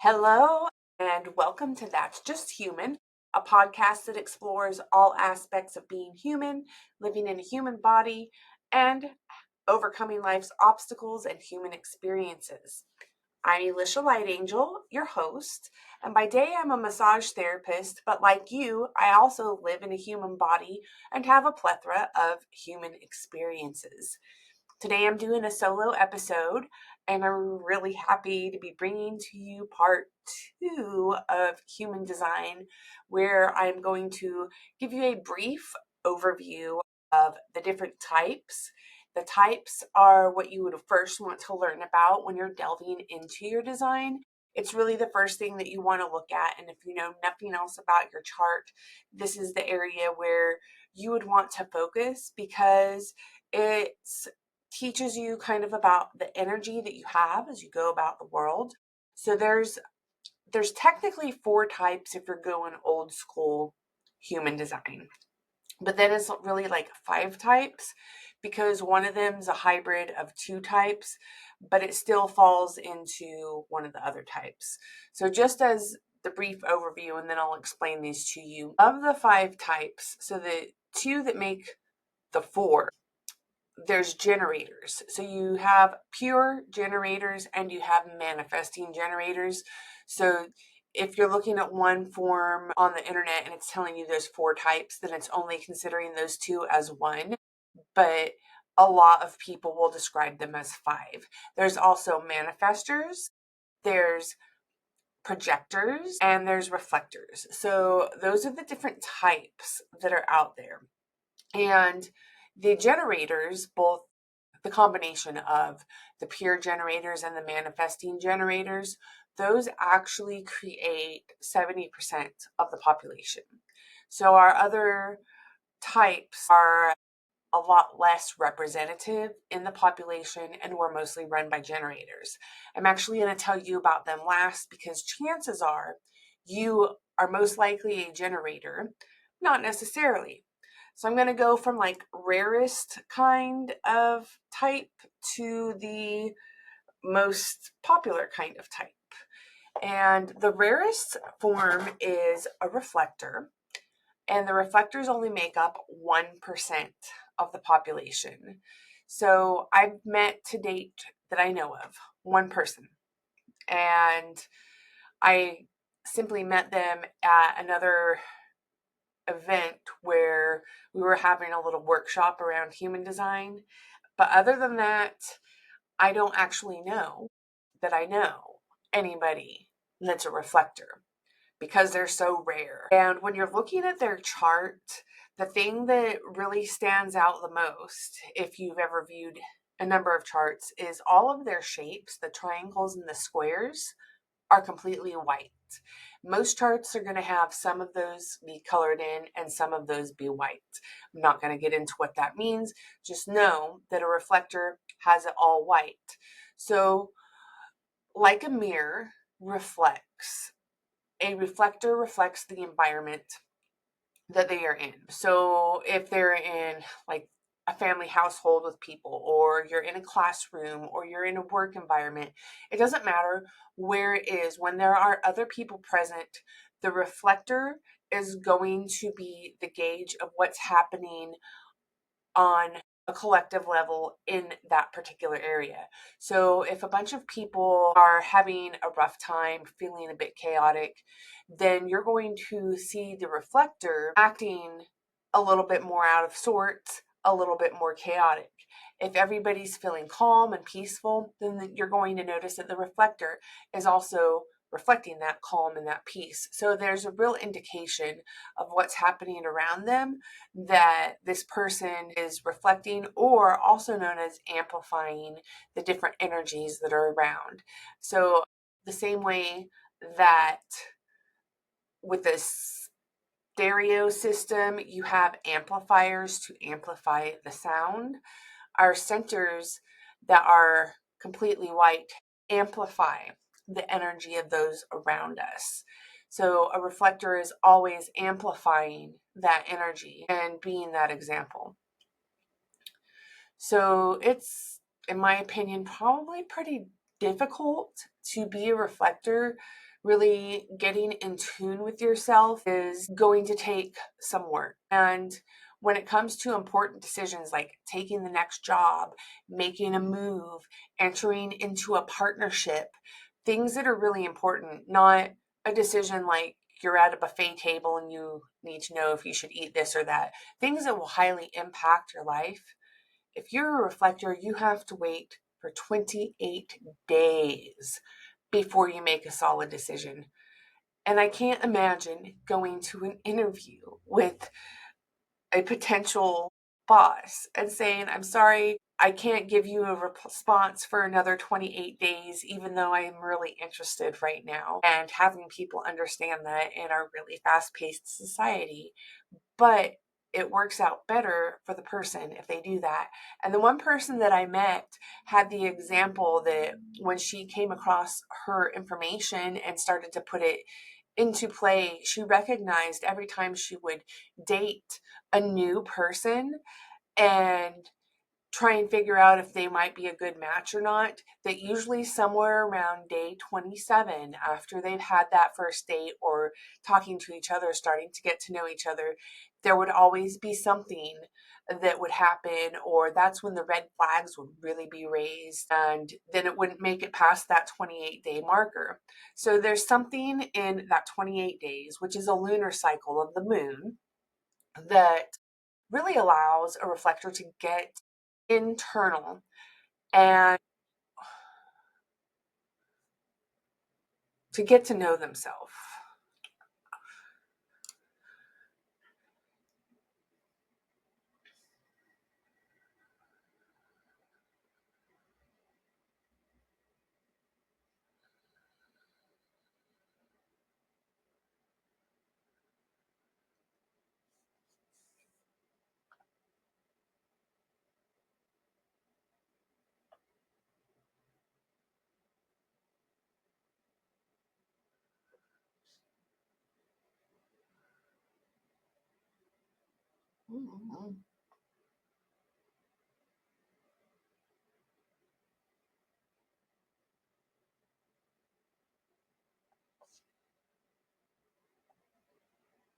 Hello, and welcome to That's Just Human, a podcast that explores all aspects of being human, living in a human body, and overcoming life's obstacles and human experiences. I'm Elisha LightAngel, your host, and by day I'm a massage therapist, but like you, I also live in a human body and have a plethora of human experiences. Today I'm doing a solo episode, and I'm really happy to be bringing to you part 2 of human design, where I'm going to give you a brief overview of the different types. The types are what you would first want to learn about when you're delving into your design. It's really the first thing that you want to look at, and if you know nothing else about your chart, this is the area where you would want to focus because it's teaches you kind of about the energy that you have as you go about the world. So there's technically 4 types if you're going old school human design. But then it's really like 5 types because one of them is a hybrid of 2 types, but it still falls into one of the other types. So just as the brief overview, and then I'll explain these to you. Of the 5 types, so the 2 that make the 4, there's generators. So you have pure generators and you have manifesting generators. So if you're looking at one form on the internet and it's telling you there's 4 types, then it's only considering those 2 as one. But a lot of people will describe them as 5. There's also manifestors, there's projectors, and there's reflectors. So those are the different types that are out there. And the generators, both the combination of the pure generators and the manifesting generators, those actually create 70% of the population. So our other types are a lot less representative in the population, and we're mostly run by generators. I'm actually going to tell you about them last because chances are you are most likely a generator, not necessarily. So I'm going to go from like rarest kind of type to the most popular kind of type. And the rarest form is a reflector, and the reflectors only make up 1% of the population. So I've met to date that I know of one person, and I simply met them at another event where we were having a little workshop around human design. But other than that, I don't actually know that I know anybody that's a reflector because they're so rare. And when you're looking at their chart, the thing that really stands out the most, if you've ever viewed a number of charts, is all of their shapes, the triangles and the squares, are completely white. Most charts are going to have some of those be colored in and some of those be white. I'm not going to get into what that means. Just know that a reflector has it all white. So, like a mirror reflects, a reflector reflects the environment that they are in. So, if they're in like a family household with people, or you're in a classroom, or you're in a work environment, it doesn't matter where it is. When there are other people present, the reflector is going to be the gauge of what's happening on a collective level in that particular area. So if a bunch of people are having a rough time, feeling a bit chaotic, then you're going to see the reflector acting a little bit more out of sorts, a little bit more chaotic. If everybody's feeling calm and peaceful, then you're going to notice that the reflector is also reflecting that calm and that peace. So there's a real indication of what's happening around them that this person is reflecting, or also known as amplifying the different energies that are around. So the same way that with this stereo system, you have amplifiers to amplify the sound, our centers that are completely white amplify the energy of those around us. So a reflector is always amplifying that energy and being that example. So it's, in my opinion, probably pretty difficult to be a reflector really getting in tune with yourself is going to take some work. And when it comes to important decisions like taking the next job, making a move, entering into a partnership, things that are really important, not a decision like you're at a buffet table and you need to know if you should eat this or that, things that will highly impact your life. If you're a reflector, you have to wait for 28 days before you make a solid decision. And I can't imagine going to an interview with a potential boss and saying, I'm sorry, I can't give you a response for another 28 days, even though I am really interested right now. And having people understand that in our really fast paced society. But it works out better for the person if they do that. And the one person that I met had the example that when she came across her information and started to put it into play, she recognized every time she would date a new person and try and figure out if they might be a good match or not, that usually somewhere around day 27, after they've had that first date or talking to each other, starting to get to know each other, there would always be something that would happen, or that's when the red flags would really be raised, and then it wouldn't make it past that 28-day marker. So there's something in that 28 days, which is a lunar cycle of the moon, that really allows a reflector to get internal and to get to know themselves.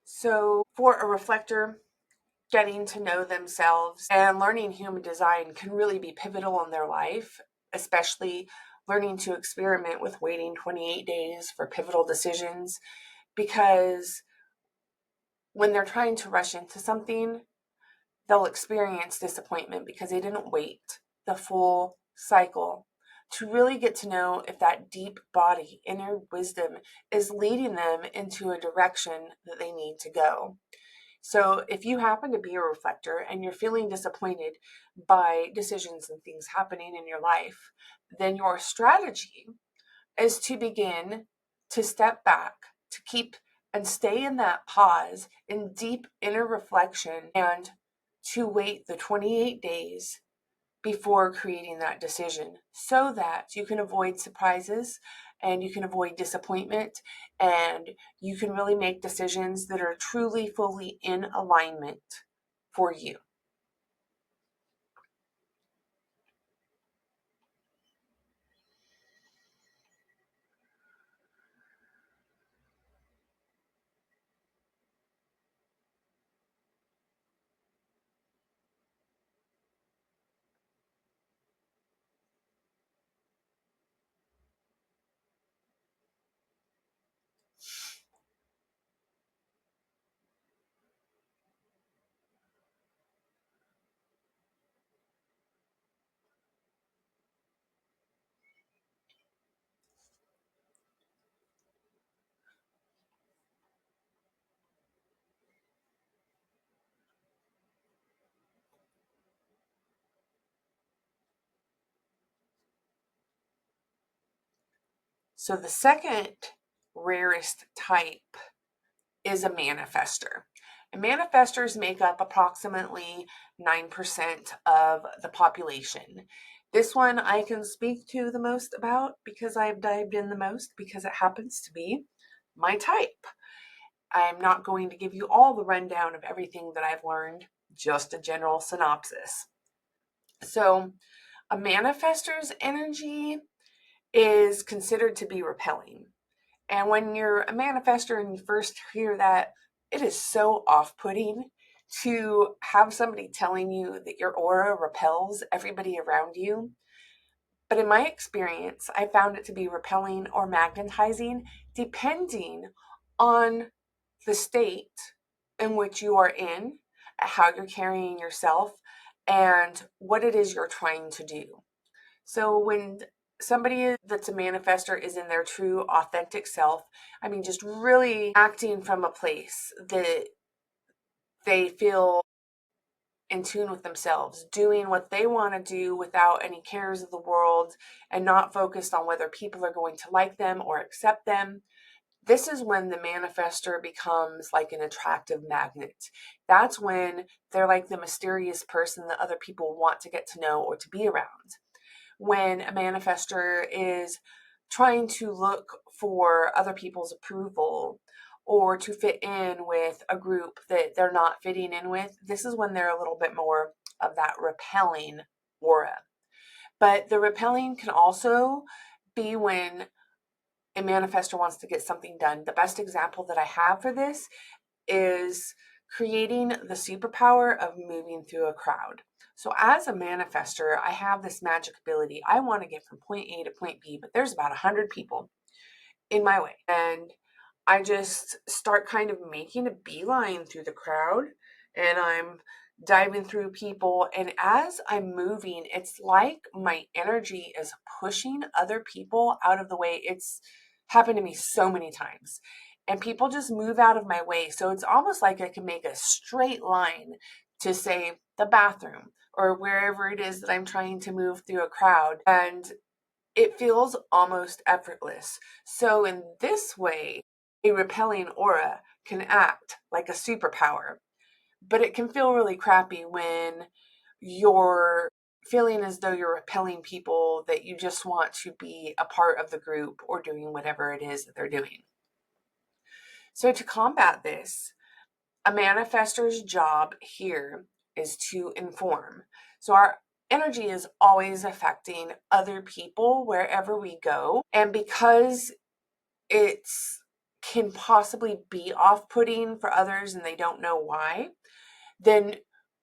So for a reflector, getting to know themselves and learning human design can really be pivotal in their life, especially learning to experiment with waiting 28 days for pivotal decisions, because when they're trying to rush into something, they'll experience disappointment because they didn't wait the full cycle to really get to know if that deep body, inner wisdom, is leading them into a direction that they need to go. So if you happen to be a reflector and you're feeling disappointed by decisions and things happening in your life, then your strategy is to begin to step back, to keep and stay in that pause in deep inner reflection, and to wait the 28 days before creating that decision so that you can avoid surprises and you can avoid disappointment and you can really make decisions that are truly fully in alignment for you. So the second rarest type is a manifester. And manifestors make up approximately 9% of the population. This one I can speak to the most about because I've dived in the most, because it happens to be my type. I'm not going to give you all the rundown of everything that I've learned, just a general synopsis. So, a manifestor's energy is considered to be repelling. And when you're a manifestor and you first hear that, it is so off-putting to have somebody telling you that your aura repels everybody around you. But in my experience, I found it to be repelling or magnetizing depending on the state in which you are in, how you're carrying yourself, and what it is you're trying to do. So when somebody that's a manifestor is in their true authentic self, I mean, just really acting from a place that they feel in tune with themselves, doing what they want to do without any cares of the world and not focused on whether people are going to like them or accept them. This is when the manifestor becomes like an attractive magnet. That's when they're like the mysterious person that other people want to get to know or to be around. When a manifestor is trying to look for other people's approval or to fit in with a group that they're not fitting in with, this is when they're a little bit more of that repelling aura. But the repelling can also be when a manifestor wants to get something done. The best example that I have for this is creating the superpower of moving through a crowd. So as a manifestor, I have this magic ability. I want to get from point A to point B, but there's about 100 people in my way. And I just start kind of making a beeline through the crowd, and I'm diving through people. And as I'm moving, it's like my energy is pushing other people out of the way. It's happened to me so many times. And people just move out of my way. So it's almost like I can make a straight line to, say, the bathroom or wherever it is that I'm trying to move through a crowd. And it feels almost effortless. So in this way, a repelling aura can act like a superpower, but it can feel really crappy when you're feeling as though you're repelling people that you just want to be a part of the group or doing whatever it is that they're doing. So to combat this, a manifestor's job here is to inform. So our energy is always affecting other people wherever we go. And because it's can possibly be off-putting for others and they don't know why, then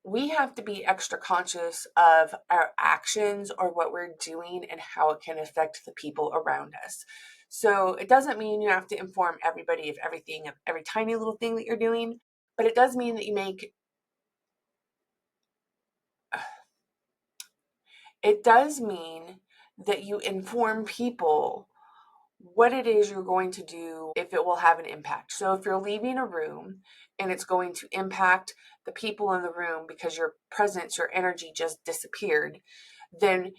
we have to be extra conscious of our actions or what we're doing and how it can affect the people around us. So it doesn't mean you have to inform everybody of everything, of every tiny little thing that you're doing, but it does mean that you inform people what it is you're going to do if it will have an impact. So if you're leaving a room and it's going to impact the people in the room because your presence, your energy just disappeared, then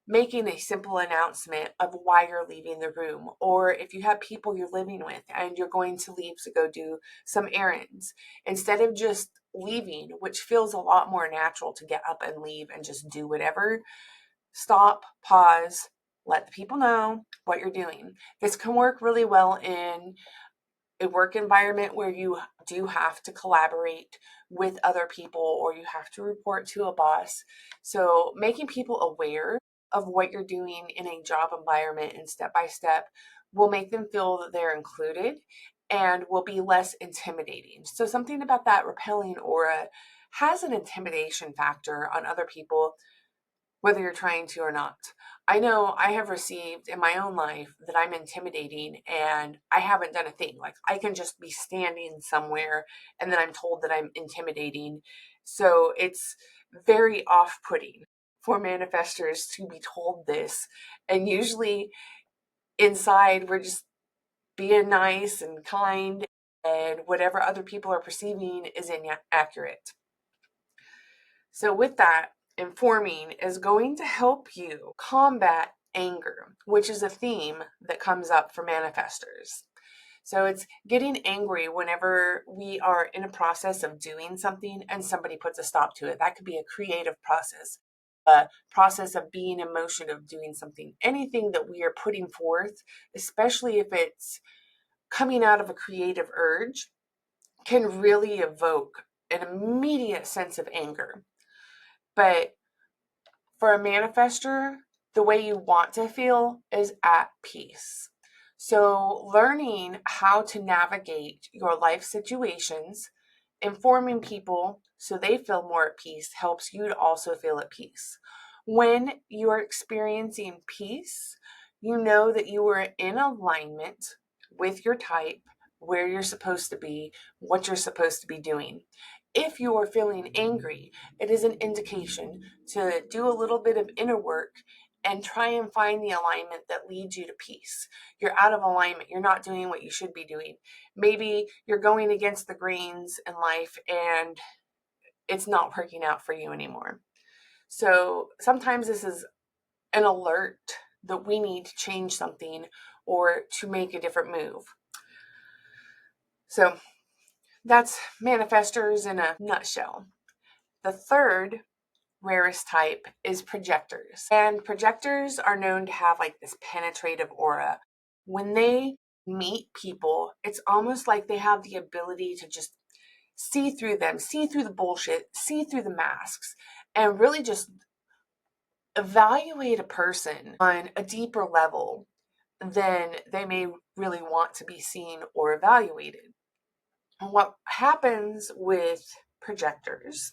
making a simple announcement of why you're leaving the room. Or if you have people you're living with and you're going to leave to go do some errands, instead of just leaving, which feels a lot more natural to get up and leave and just do whatever, stop, pause, let the people know what you're doing. This can work really well in a work environment where you do have to collaborate with other people or you have to report to a boss. So making people aware of what you're doing in a job environment and step by step will make them feel that they're included and will be less intimidating. So something about that repelling aura has an intimidation factor on other people, whether you're trying to or not. I know I have received in my own life that I'm intimidating and I haven't done a thing. Like I can just be standing somewhere and then I'm told that I'm intimidating. So it's very off-putting for manifestors to be told this. And usually inside we're just being nice and kind, and whatever other people are perceiving is inaccurate. So with that, informing is going to help you combat anger, which is a theme that comes up for manifestors. So it's getting angry whenever we are in a process of doing something and somebody puts a stop to it. That could be a creative process, a process of being in motion of doing something. Anything that we are putting forth, especially if it's coming out of a creative urge, can really evoke an immediate sense of anger. But for a manifestor, the way you want to feel is at peace. So, learning how to navigate your life situations, informing people so they feel more at peace, helps you to also feel at peace. When you are experiencing peace, you know that you are in alignment with your type, where you're supposed to be, what you're supposed to be doing. If you are feeling angry, it is an indication to do a little bit of inner work and try and find the alignment that leads you to peace. You're out of alignment. You're not doing what you should be doing. Maybe you're going against the grains in life and it's not working out for you anymore. So sometimes this is an alert that we need to change something or to make a different move. So that's manifestors in a nutshell. The third rarest type is projectors. And projectors are known to have like this penetrative aura. When they meet people, it's almost like they have the ability to just see through them, see through the bullshit, see through the masks, and really just evaluate a person on a deeper level than they may really want to be seen or evaluated. And what happens with projectors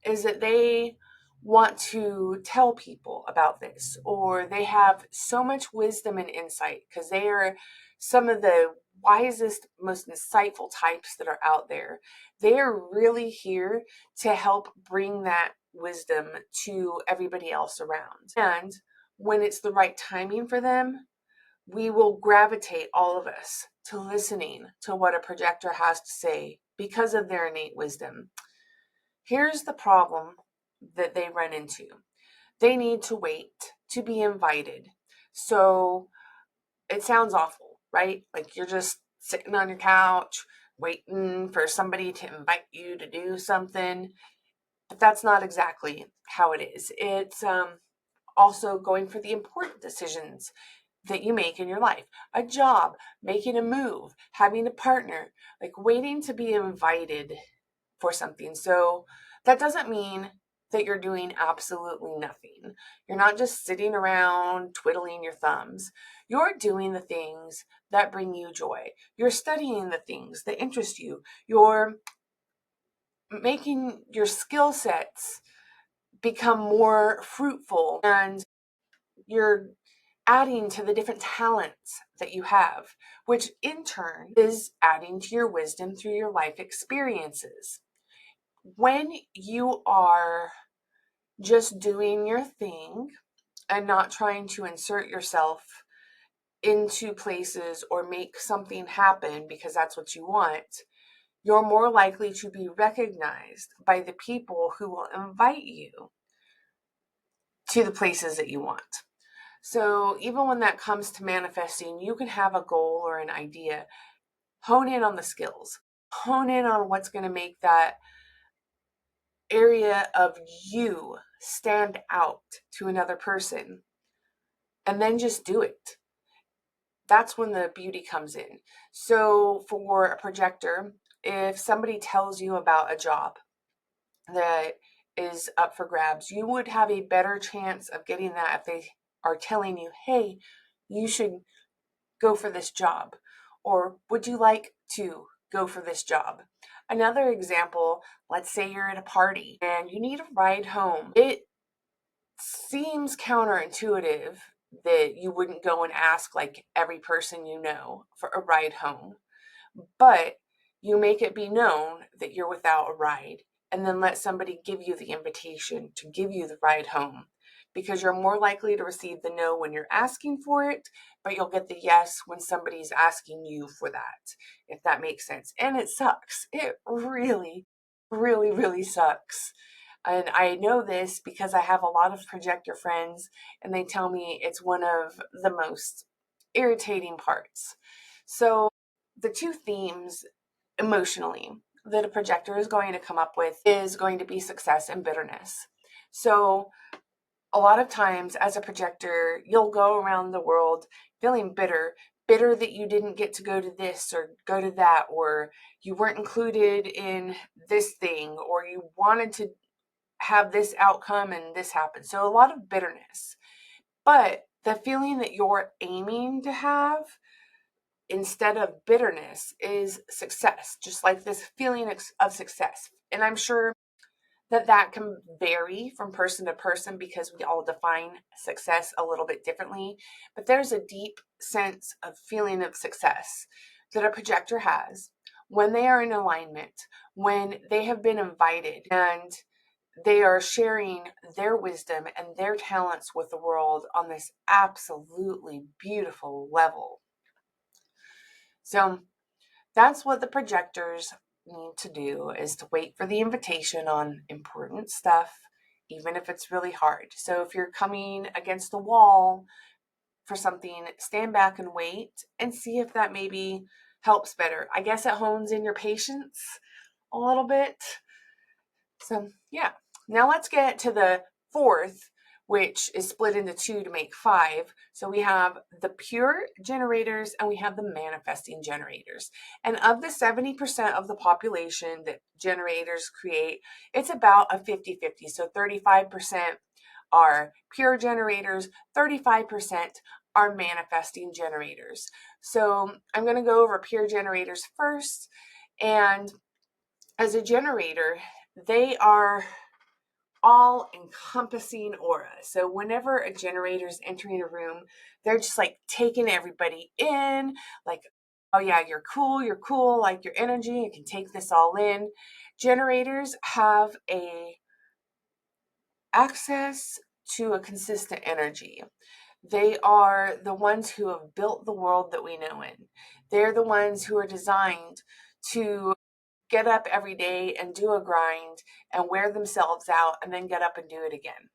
is that they want to tell people about this, or they have so much wisdom and insight because they are some of the wisest, most insightful types that are out there. They are really here to help bring that wisdom to everybody else around. And when it's the right timing for them, we will gravitate, all of us, to listening to what a projector has to say because of their innate wisdom. Here's the problem that they run into. They need to wait to be invited. So it sounds awful, right? Like you're just sitting on your couch waiting for somebody to invite you to do something. But that's not exactly how it is. It's also going for the important decisions that you make in your life. A job, making a move, having a partner, like waiting to be invited for something. So that doesn't mean that you're doing absolutely nothing. You're not just sitting around twiddling your thumbs. You're doing the things that bring you joy. You're studying the things that interest you. You're making your skill sets become more fruitful, and you're adding to the different talents that you have, which in turn is adding to your wisdom through your life experiences. When you are just doing your thing and not trying to insert yourself into places or make something happen because that's what you want, you're more likely to be recognized by the people who will invite you to the places that you want. So even when that comes to manifesting, you can have a goal or an idea. Hone in on the skills. Hone in on what's going to make that area of you stand out to another person, and then just do it. That's when the beauty comes in. So for a projector, if somebody tells you about a job that is up for grabs, you would have a better chance of getting that if they are telling you, hey, you should go for this job, or would you like to go for this job? Another example, let's say you're at a party and you need a ride home. It seems counterintuitive that you wouldn't go and ask like every person you know for a ride home, but you make it be known that you're without a ride and then let somebody give you the invitation to give you the ride home, because you're more likely to receive the no when you're asking for it, but you'll get the yes when somebody's asking you for that, if that makes sense. And it sucks. It really, really, really sucks. And I know this because I have a lot of projector friends and they tell me it's one of the most irritating parts. So the two themes emotionally that a projector is going to come up with is going to be success and bitterness. So a lot of times as a projector, you'll go around the world feeling bitter that you didn't get to go to this or go to that, or you weren't included in this thing, or you wanted to have this outcome and this happened. So a lot of bitterness. But the feeling that you're aiming to have instead of bitterness is success, just like this feeling of success. And I'm sure that can vary from person to person because we all define success a little bit differently. But there's a deep sense of feeling of success that a projector has when they are in alignment, when they have been invited and they are sharing their wisdom and their talents with the world on this absolutely beautiful level. So that's what the projectors need to do, is to wait for the invitation on important stuff, even if it's really hard. So if you're coming against the wall for something, stand back and wait and see if that maybe helps better. I guess it hones in your patience a little bit. So yeah, now let's get to the fourth, which is split into two to make five. So we have the pure generators and we have the manifesting generators. And of the 70% of the population that generators create, it's about a 50-50. So 35% are pure generators, 35% are manifesting generators. So I'm going to go over pure generators first. And as a generator, they are all encompassing aura. So whenever a generator is entering a room, they're just like taking everybody in, like, oh yeah, you're cool, like your energy, you can take this all in. Generators have a access to a consistent energy. They are the ones who have built the world that we know in. They're the ones who are designed to get up every day and do a grind and wear themselves out and then get up and do it again.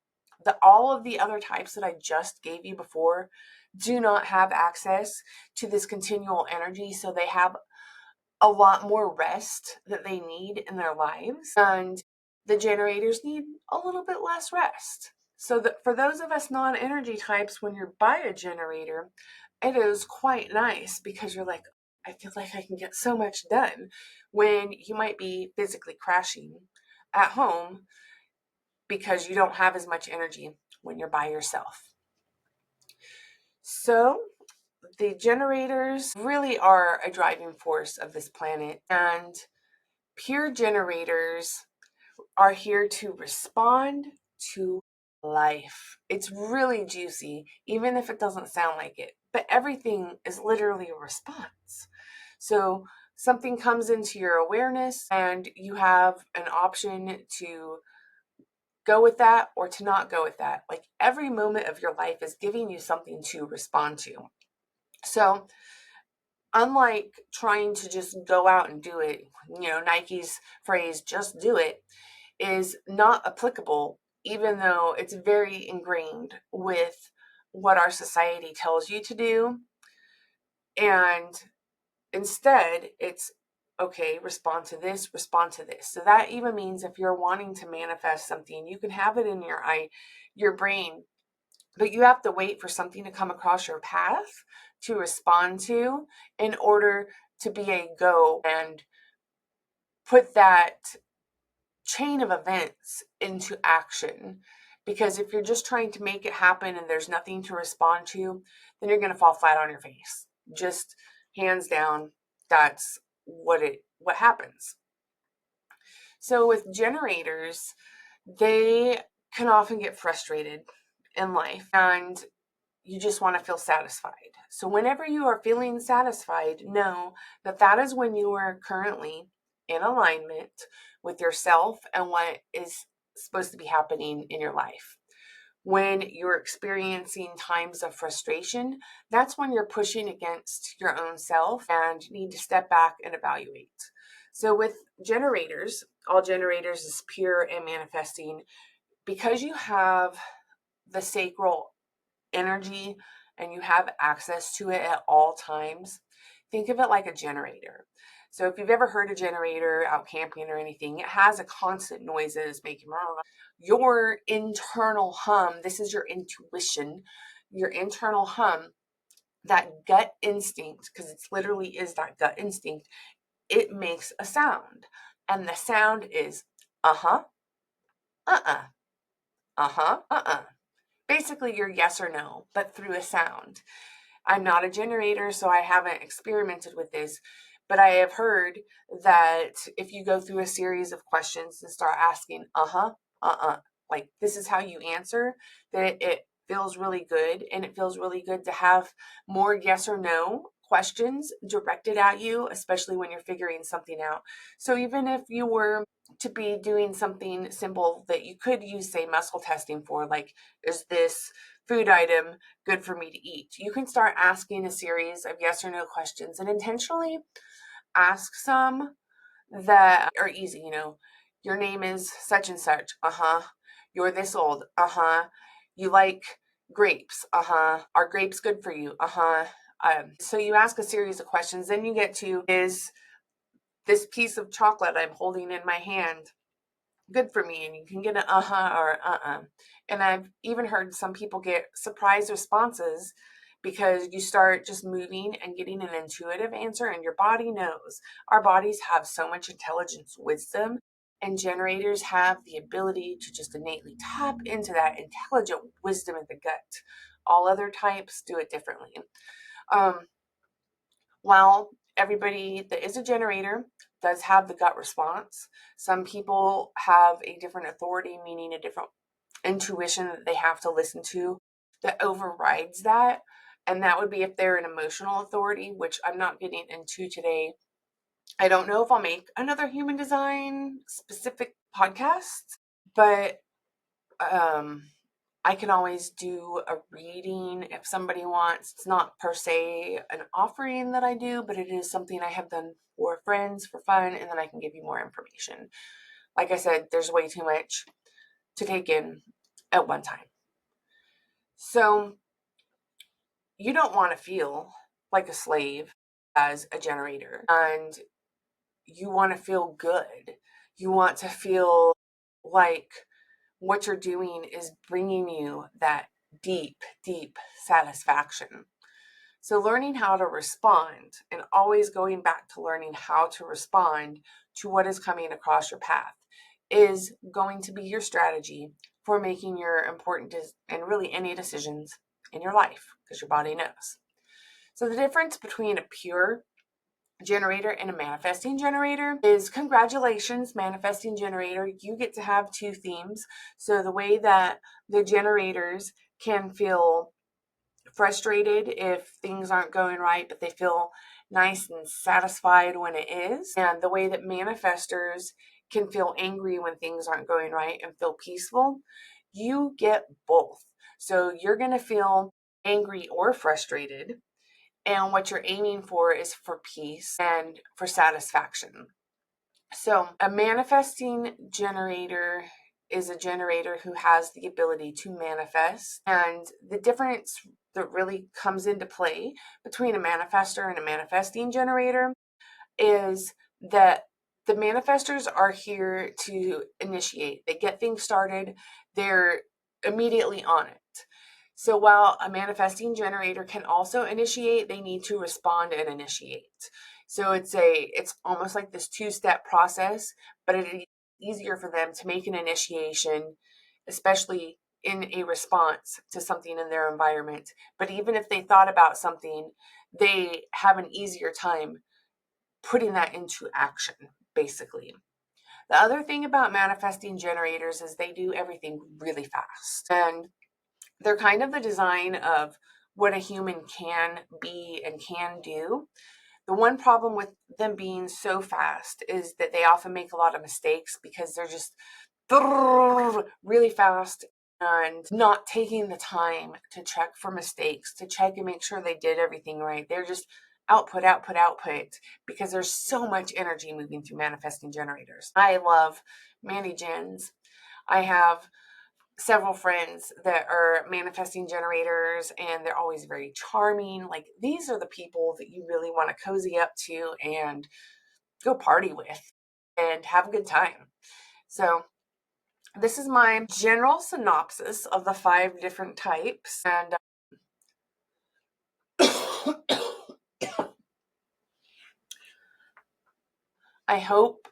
All of the other types that I just gave you before do not have access to this continual energy, so they have a lot more rest that they need in their lives, and the generators need a little bit less rest. So that for those of us non-energy types, when you're by a generator, it is quite nice because you're like, I feel like I can get so much done, when you might be physically crashing at home because you don't have as much energy when you're by yourself. So the generators really are a driving force of this planet, and pure generators are here to respond to life. It's really juicy, even if it doesn't sound like it. But everything is literally a response. So something comes into your awareness and you have an option to go with that or to not go with that. Like every moment of your life is giving you something to respond to. So unlike trying to just go out and do it, Nike's phrase, just do it, is not applicable, even though it's very ingrained with what our society tells you to do. And instead, it's okay, respond to this, respond to this. So that even means if you're wanting to manifest something, you can have it in your brain, but you have to wait for something to come across your path to respond to in order to be a go and put that chain of events into action. Because if you're just trying to make it happen and there's nothing to respond to, then you're going to fall flat on your face. Just hands down, that's what happens. So with generators, they can often get frustrated in life and you just want to feel satisfied. So whenever you are feeling satisfied, know that is when you are currently in alignment with yourself and what is supposed to be happening in your life. When you're experiencing times of frustration, that's when you're pushing against your own self and need to step back and evaluate. So with generators, all generators is pure and manifesting, because you have the sacral energy and you have access to it at all times. Think of it like a generator. So if you've ever heard a generator out camping or anything, it has a constant noises making your internal hum. This is your intuition, your internal hum, that gut instinct, because it literally is that gut instinct. It makes a sound, and the sound is uh-huh, uh-uh, uh-huh, uh-uh. Basically your yes or no, but through a sound. I'm not a generator, so I haven't experimented with this, but I have heard that if you go through a series of questions and start asking, like this is how you answer, that it feels really good. And it feels really good to have more yes or no questions directed at you, especially when you're figuring something out. So even if you were to be doing something simple that you could use, say, muscle testing for, like, is this food item good for me to eat? You can start asking a series of yes or no questions and intentionally ask some that are easy. Your name is such and such. You're this old. You like grapes. Are grapes good for you? So you ask a series of questions. Then you get to, is this piece of chocolate I'm holding in my hand good for me? And you can get an or And I've even heard some people get surprise responses because you start just moving and getting an intuitive answer, and your body knows. Our bodies have so much intelligence, wisdom, and generators have the ability to just innately tap into that intelligent wisdom in the gut. All other types do it differently. While everybody that is a generator does have the gut response, some people have a different authority, meaning a different intuition that they have to listen to that overrides that. And that would be if they're an emotional authority, which I'm not getting into today. I don't know if I'll make another human design specific podcast, but I can always do a reading if somebody wants. It's not per se an offering that I do, but it is something I have done for friends, for fun, and then I can give you more information. Like I said, there's way too much to take in at one time. So you don't want to feel like a slave as a generator, and you want to feel good. You want to feel like what you're doing is bringing you that deep, deep satisfaction. So learning how to respond and always going back to learning how to respond to what is coming across your path is going to be your strategy for making your important and really any decisions in your life, because your body knows. So the difference between a pure generator and a manifesting generator is, congratulations, manifesting generator, you get to have two themes. So the way that the generators can feel frustrated if things aren't going right, but they feel nice and satisfied when it is, and the way that manifestors can feel angry when things aren't going right and feel peaceful, you get both. So you're going to feel angry or frustrated, and what you're aiming for is for peace and for satisfaction. So a manifesting generator is a generator who has the ability to manifest. And the difference that really comes into play between a manifestor and a manifesting generator is that the manifestors are here to initiate. They get things started. They're immediately on it. So while a manifesting generator can also initiate, they need to respond and initiate. So it's almost like this two-step process, but it is easier for them to make an initiation, especially in a response to something in their environment. But even if they thought about something, they have an easier time putting that into action, basically. The other thing about manifesting generators is they do everything really fast. And they're kind of the design of what a human can be and can do. The one problem with them being so fast is that they often make a lot of mistakes because they're just really fast and not taking the time to check for mistakes, to check and make sure they did everything right. They're just output, because there's so much energy moving through manifesting generators. I love Manny Gens. I have several friends that are manifesting generators, and they're always very charming. Like, these are the people that you really want to cozy up to and go party with and have a good time. So this is my general synopsis of the 5 different types. And I hope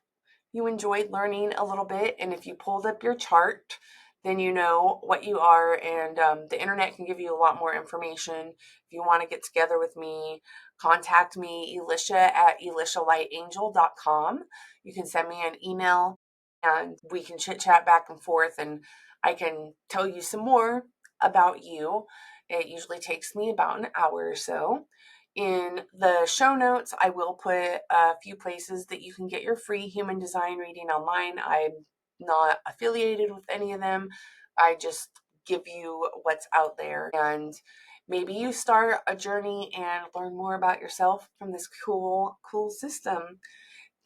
you enjoyed learning a little bit. And if you pulled up your chart, then you know what you are, and the internet can give you a lot more information. If you want to get together with me, contact me, Elisha at ElishaLightAngel.com. You can send me an email and we can chit chat back and forth, and I can tell you some more about you. It usually takes me about an hour or so. In the show notes, I will put a few places that you can get your free human design reading online. I'm not affiliated with any of them. I just give you what's out there, and maybe you start a journey and learn more about yourself from this cool system.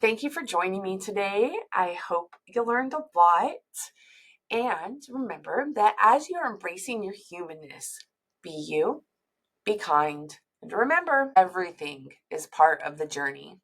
Thank you for joining me today. I hope you learned a lot. And remember that as you're embracing your humanness, be you, be kind, and remember, everything is part of the journey.